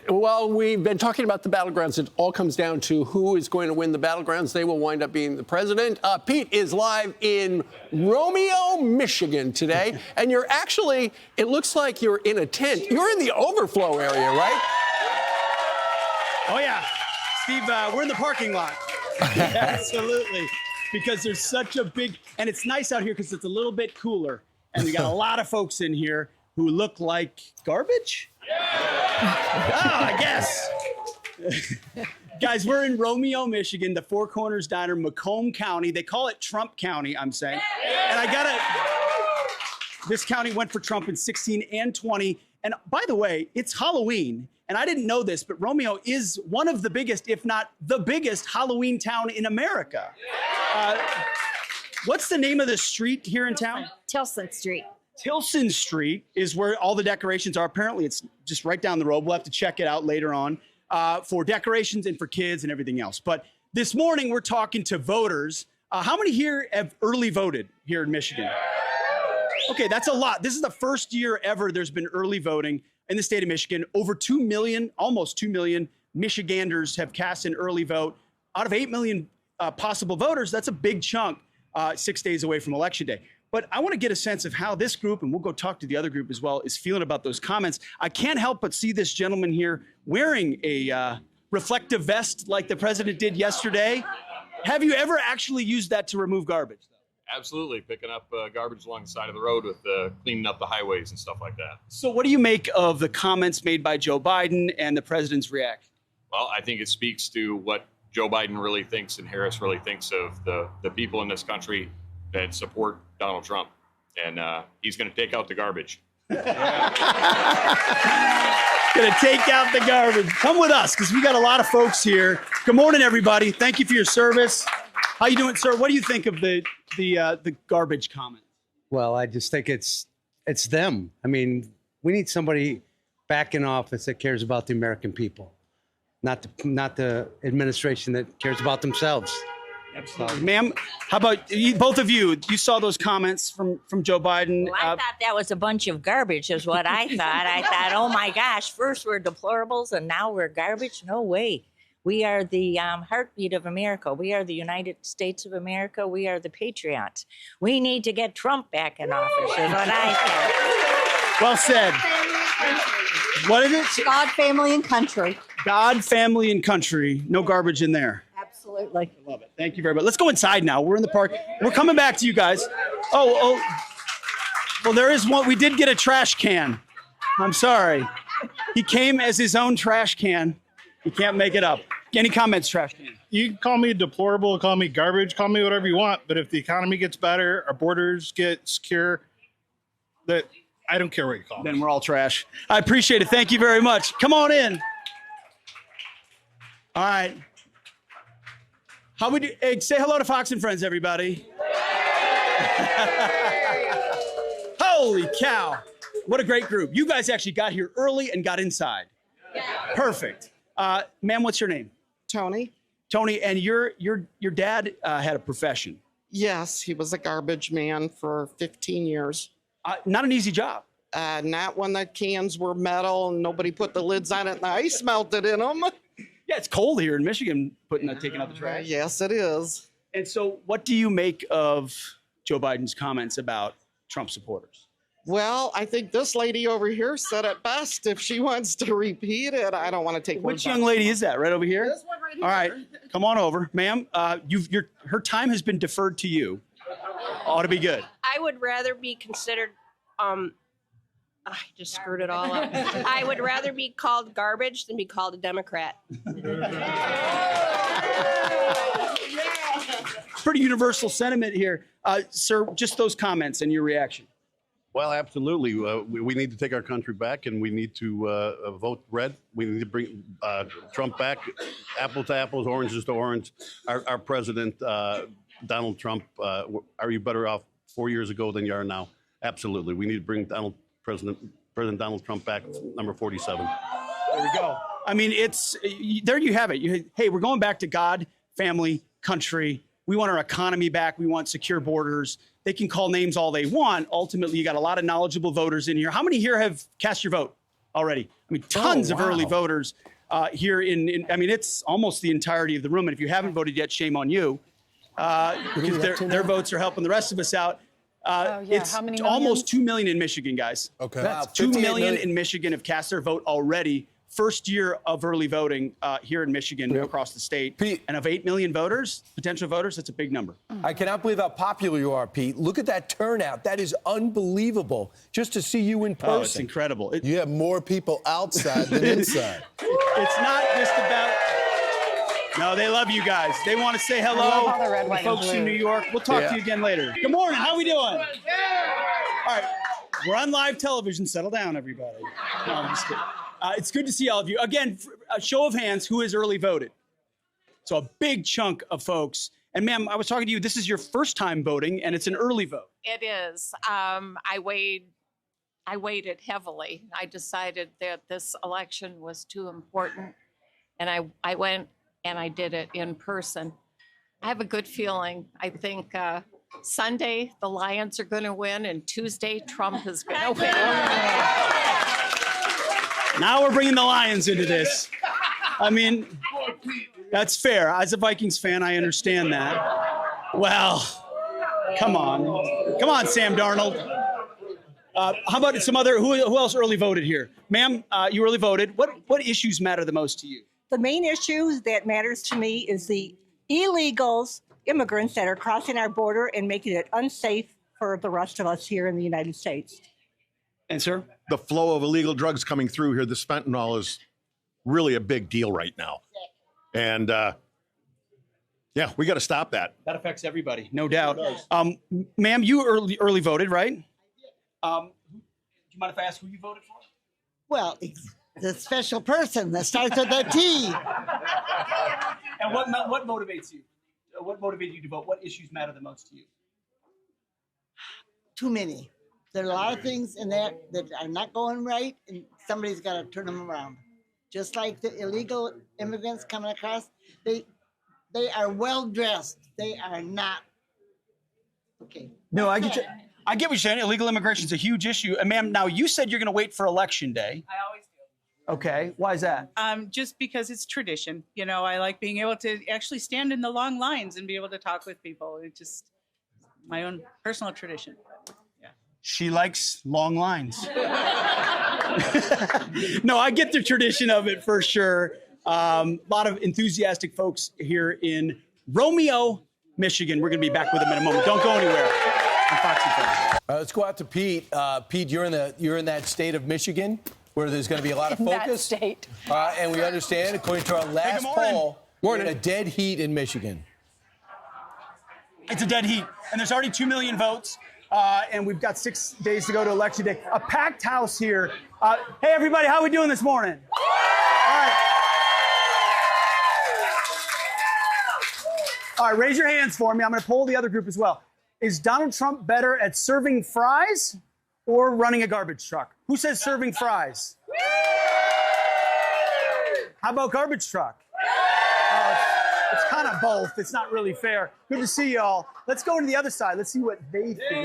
Well, we've been talking about the battlegrounds. It all comes down to who is going to win the battlegrounds. They will wind up being the president. Pete is live in Romeo, Michigan today. And you're actually, it looks like you're in a tent. You're in the overflow area, right? Oh, yeah. Steve, we're in the parking lot. Absolutely. Because there's such a big, and it's nice out here because it's a little bit cooler. And we got a lot of folks in here who look like garbage? I guess. Guys, we're in Romeo, Michigan, the Four Corners Diner, Macomb County. They call it Trump County, I'm saying. And this county went for Trump in 16 and 20. And by the way, it's Halloween. And I didn't know this, but Romeo is one of the biggest, if not the biggest, Halloween town in America. What's the name of the street here in town? Tilson Street. Tilson Street is where all the decorations are. Apparently, it's just right down the road. We'll have to check it out later on for decorations and for kids and everything else. But this morning, we're talking to voters. How many here have early voted here in Michigan? Okay, that's a lot. This is the first year ever there's been early voting in the state of Michigan. Over 2 million, almost 2 million Michiganders have cast an early vote. Out of 8 million possible voters, that's a big chunk 6 days away from Election Day. But I want to get a sense of how this group, and we'll go talk to the other group as well, is feeling about those comments. I can't help but see this gentleman here wearing a reflective vest like the president did yesterday. Have you ever actually used that to remove garbage? Absolutely, picking up garbage along the side of the road with cleaning up the highways and stuff like that. So what do you make of the comments made by Joe Biden and the president's reaction? Well, I think it speaks to what Joe Biden really thinks and Harris really thinks of the people in this country that support Donald Trump. And he's going to take out the garbage. Going to take out the garbage. Come with us, because we got a lot of folks here. Good morning, everybody. Thank you for your service. How you doing, sir? What do you think of the garbage comment? Well, I just think it's them. I mean, we need somebody back in office that cares about the American people, not the administration that cares about themselves. Absolutely. Ma'am, how about both of you? You saw those comments from Joe Biden. Well, I thought that was a bunch of garbage is what I thought. I thought, oh my gosh, first we're deplorables and now we're garbage? No way. We are the heartbeat of America. We are the United States of America. We are the patriots. We need to get Trump back in office is what I thought. Well said. What is it? God, family, and country. God, family, and country. No garbage in there. Absolutely. I love it. Thank you very much. Let's go inside now. We're in the park. We're coming back to you guys. Oh. Well, there is one. We did get a trash can. I'm sorry. He came as his own trash can. You can't make it up. Any comments, trash can? You can call me deplorable, call me garbage, call me whatever you want. But if the economy gets better, our borders get secure, that I don't care what you call me. Then we're all trash. I appreciate it. Thank you very much. Come on in. All right. How would you say hello to Fox and Friends, everybody? Holy cow. What a great group. You guys actually got here early and got inside. Yeah. Perfect. Ma'am, what's your name? Tony? Tony, and your dad had a profession. Yes, he was a garbage man for 15 years. Not an easy job. Not when the cans were metal and nobody put the lids on it and the ice melted in them. Yeah, it's cold here in Michigan, taking out the trash. Yes, it is. And so what do you make of Joe Biden's comments about Trump supporters? Well, I think this lady over here said it best. If she wants to repeat it, I don't want to take Which young lady is that? Right over here? This one right here. All right, come on over. Ma'am, her time has been deferred to you. Ought to be good. I would rather be considered, I just screwed it all up. I would rather be called garbage than be called a Democrat. Pretty universal sentiment here. Sir, just those comments and your reaction. Well, absolutely. We need to take our country back, and we need to vote red. We need to bring Trump back, apple to apples, oranges to orange. Our president, Donald Trump, are you better off 4 years ago than you are now? Absolutely. We need to bring President Donald Trump back, number 47. There we go. I mean, there you have it. Hey, we're going back to God, family, country. We want our economy back. We want secure borders. They can call names all they want. Ultimately, you got a lot of knowledgeable voters in here. How many here have cast your vote already. I mean, tons of early wow. voters here I mean, it's almost the entirety of the room. And if you haven't voted yet, shame on you. Because their votes are helping the rest of us out. It's How many almost 2 million in Michigan, guys. Okay. That's 2 58 million in Michigan have cast their vote already. First year of early voting here in Michigan across the state. Pete. And of 8 million voters, potential voters, that's a big number. I cannot believe how popular you are, Pete. Look at that turnout. That is unbelievable. Just to see you in person. Oh, it's incredible. You have more people outside than inside. It's not just about. No, they love you guys. They want to say hello. love all the red, white, and Folks in blue. New York. We'll talk to you again later. Good morning. How we doing? All right. We're on live television. Settle down, everybody. No, I'm just kidding. It's good to see all of you. Again, a show of hands, who has early voted? So a big chunk of folks. And ma'am, I was talking to you. This is your first time voting, and it's an early vote. It is. I waited heavily. I decided that this election was too important, and I went and I did it in person. I have a good feeling. I think Sunday the Lions are going to win, and Tuesday Trump is going to win. Now we're bringing the Lions into this. I mean, that's fair. As a Vikings fan, I understand that. Well, come on. Come on, Sam Darnold. How about some other, who else early voted here? Ma'am, you early voted. What issues matter the most to you? The main issue that matters to me is the illegals, immigrants that are crossing our border and making it unsafe for the rest of us here in the United States. And sir? The flow of illegal drugs coming through here, this fentanyl is really a big deal right now. And yeah, we got to stop that. That affects everybody, no doubt. Ma'am, you early voted, right? Do you mind if I ask who you voted for? Well, it's the special person that starts with a T. And what motivates you? What motivated you to vote? What issues matter the most to you? Too many. There are a lot of things in there that are not going right, and somebody's got to turn them around. Just like the illegal immigrants coming across, they are well dressed. They are not. Okay. No, I get you. I get what you're saying. Illegal immigration is a huge issue. And ma'am, now you said you're going to wait for Election Day. I always do. Okay. Why is that? Just because it's tradition. You know, I like being able to actually stand in the long lines and be able to talk with people. It's just my own personal tradition. Yeah. She likes long lines. No, I get the tradition of it for sure. A lot of enthusiastic folks here in Romeo, Michigan. We're going to be back with them in a moment. Don't go anywhere. Let's go out to Pete. Pete, you're in that state of Michigan where there's going to be a lot of focus. That state. And we understand, according to our last poll, we're in a dead heat in Michigan. It's a dead heat, and there's already 2 million votes, and we've got 6 days to go to Election Day. A packed house here. Hey, everybody, how are we doing this morning? All right, raise your hands for me. I'm going to poll the other group as well. Is Donald Trump better at serving fries or running a garbage truck? Who says serving fries? How about garbage truck? It's kind of both. It's not really fair. Good to see y'all. Let's go to the other side. Let's see what they think. You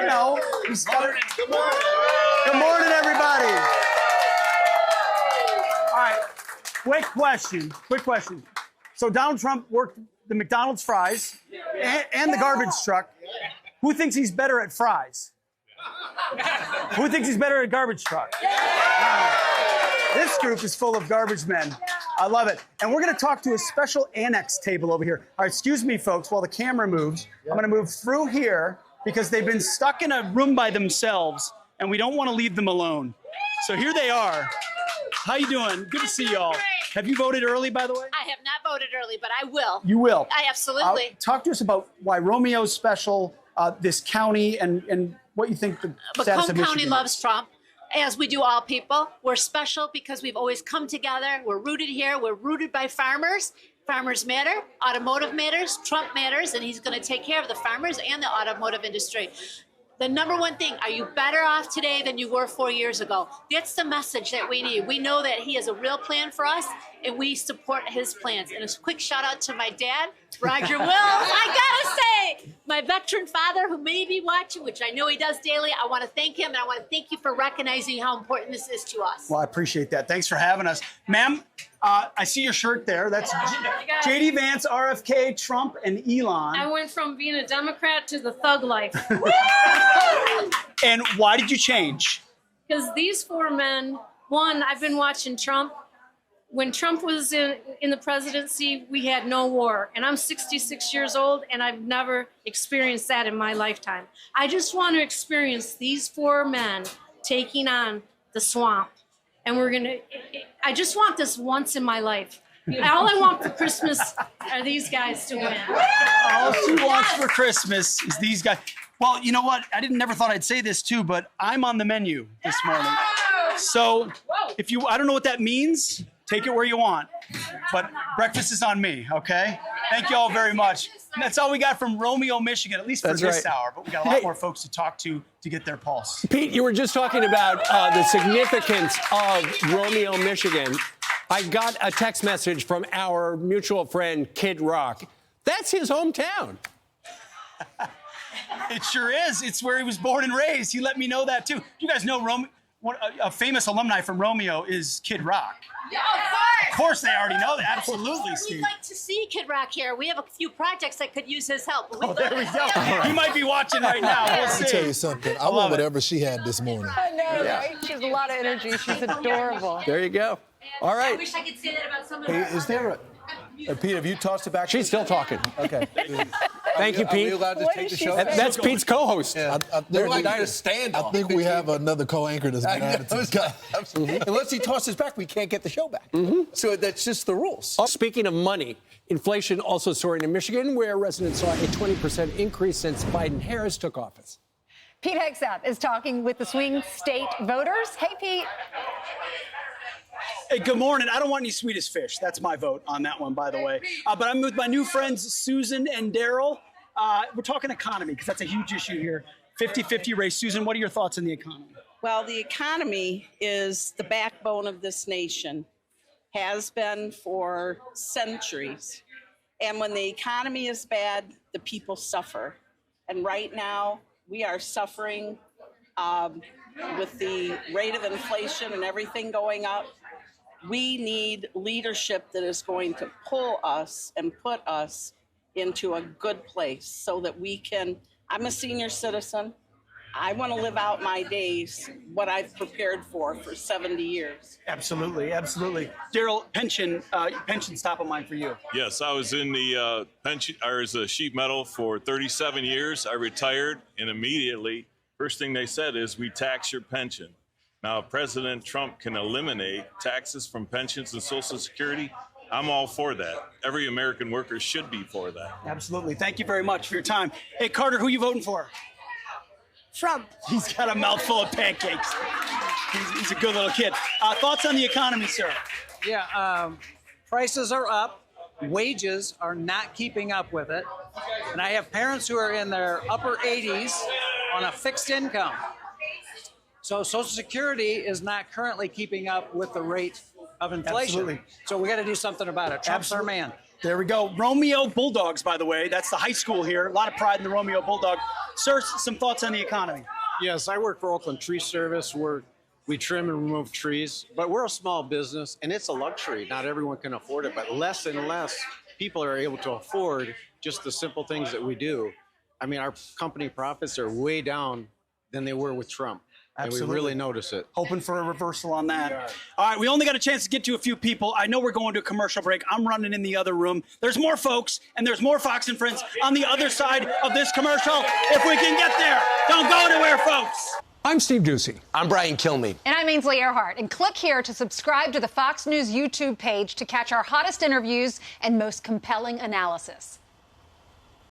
know, Good morning, everybody. All right, quick question. So Donald Trump worked the McDonald's fries and the garbage truck. Who thinks he's better at fries? Who thinks he's better at garbage truck? This group is full of garbage men. I love it. And we're going to talk to a special annex table over here. All right, excuse me, folks, while the camera moves. I'm going to move through here because they've been stuck in a room by themselves, and we don't want to leave them alone. So here they are. How you doing? Good to see y'all. Have you voted early, by the way? I have not voted early, but I will. You will? I absolutely. Talk to us about why Romeo's special, this county, and what you think the status of Michigan County is. loves Trump, as we do all people. We're special because we've always come together. We're rooted here. We're rooted by farmers. Farmers matter. Automotive matters. Trump matters, and he's going to take care of the farmers and the automotive industry. The number one thing, are you better off today than you were 4 years ago? That's the message that we need. We know that he has a real plan for us, and we support his plans. And a quick shout out to my dad, Roger Wills. I gotta say, my veteran father who may be watching, which I know he does daily. I want to thank him, and I want to thank you for recognizing how important this is to us. Well, I appreciate that. Thanks for having us. Ma'am, I see your shirt there. That's J.D. Vance, RFK, Trump, and Elon. I went from being a Democrat to the thug life. And why did you change? Because these four men, one, I've been watching Trump. When Trump was in the presidency, we had no war. And I'm 66 years old, and I've never experienced that in my lifetime. I just want to experience these four men taking on the swamp. And I just want this once in my life. All I want for Christmas are these guys to win. All she wants for Christmas is these guys. Well, you know what? Never thought I'd say this too, but I'm on the menu this morning. So I don't know what that means. Take it where you want. But breakfast is on me, okay? Thank you all very much. And that's all we got from Romeo, Michigan, at least for this hour. But we got a lot more folks to talk to get their pulse. Pete, you were just talking about the significance of Romeo, Michigan. I got a text message from our mutual friend, Kid Rock. That's his hometown. It sure is. It's where he was born and raised. He let me know that, too. You guys know a famous alumni from Romeo is Kid Rock. Yeah, of course they already know that. Absolutely, Steve. We'd like to see Kid Rock here. We have a few projects that could use his help. There we go. He might be watching right now. We'll Let me see. tell you something. I want whatever she had this morning. I know, right? She has a lot of energy. She's adorable. There you go. All right. I wish I could say that about someone. Hey, is there Pete, have you tossed it back? She's still talking. Okay. Thank you, Pete. Are we allowed to take the show? That's Pete's co-host. Yeah. They're like to stand I think we have another co-anchor that's been added to the sky. Absolutely. Unless he tosses back, we can't get the show back. So that's just the rules. Speaking of money, inflation also soaring in Michigan, where residents saw a 20% increase since Biden-Harris took office. Pete Hegseth is talking with the swing state voters. Hey, Pete. Hey, good morning. I don't want any Swedish fish. That's my vote on that one, by the way. But I'm with my new friends, Susan and Daryl. We're talking economy, because that's a huge issue here. 50-50 race. Susan, what are your thoughts on the economy? Well, the economy is the backbone of this nation, has been for centuries. And when the economy is bad, the people suffer. And right now, we are suffering with the rate of inflation and everything going up. We need leadership that is going to pull us and put us into a good place so that we can. I'm a senior citizen. I want to live out my days, what I've prepared for 70 years. Absolutely, absolutely. Daryl, pension's top of mind for you. Yes, I was in the pension, or as a sheet metal for 37 years. I retired, and immediately, first thing they said is, we tax your pension. Now, President Trump can eliminate taxes from pensions and Social Security. I'm all for that. Every American worker should be for that. Absolutely. Thank you very much for your time. Hey, Carter, who are you voting for? Trump. He's got a mouthful of pancakes. He's a good little kid. Thoughts on the economy, sir? Yeah, prices are up. Wages are not keeping up with it. And I have parents who are in their upper 80s on a fixed income. So Social Security is not currently keeping up with the rate of inflation. Absolutely. So we got to do something about it. Trump's our man. There we go. Romeo Bulldogs, by the way. That's the high school here. A lot of pride in the Romeo Bulldog. Sir, some thoughts on the economy? Yes, I work for Oakland Tree Service. We trim and remove trees, but we're a small business, and it's a luxury. Not everyone can afford it, but less and less people are able to afford just the simple things that we do. I mean, our company profits are way down than they were with Trump. Absolutely. And we really notice it. Hoping for a reversal on that. All right, we only got a chance to get to a few people. I know we're going to a commercial break. I'm running in the other room. There's more folks, and there's more Fox and Friends on the other side of this commercial. If we can get there, don't go anywhere, folks. I'm Steve Ducey. I'm Brian Kilmeade. And I'm Ainsley Earhart. And click here to subscribe to the Fox News YouTube page to catch our hottest interviews and most compelling analysis.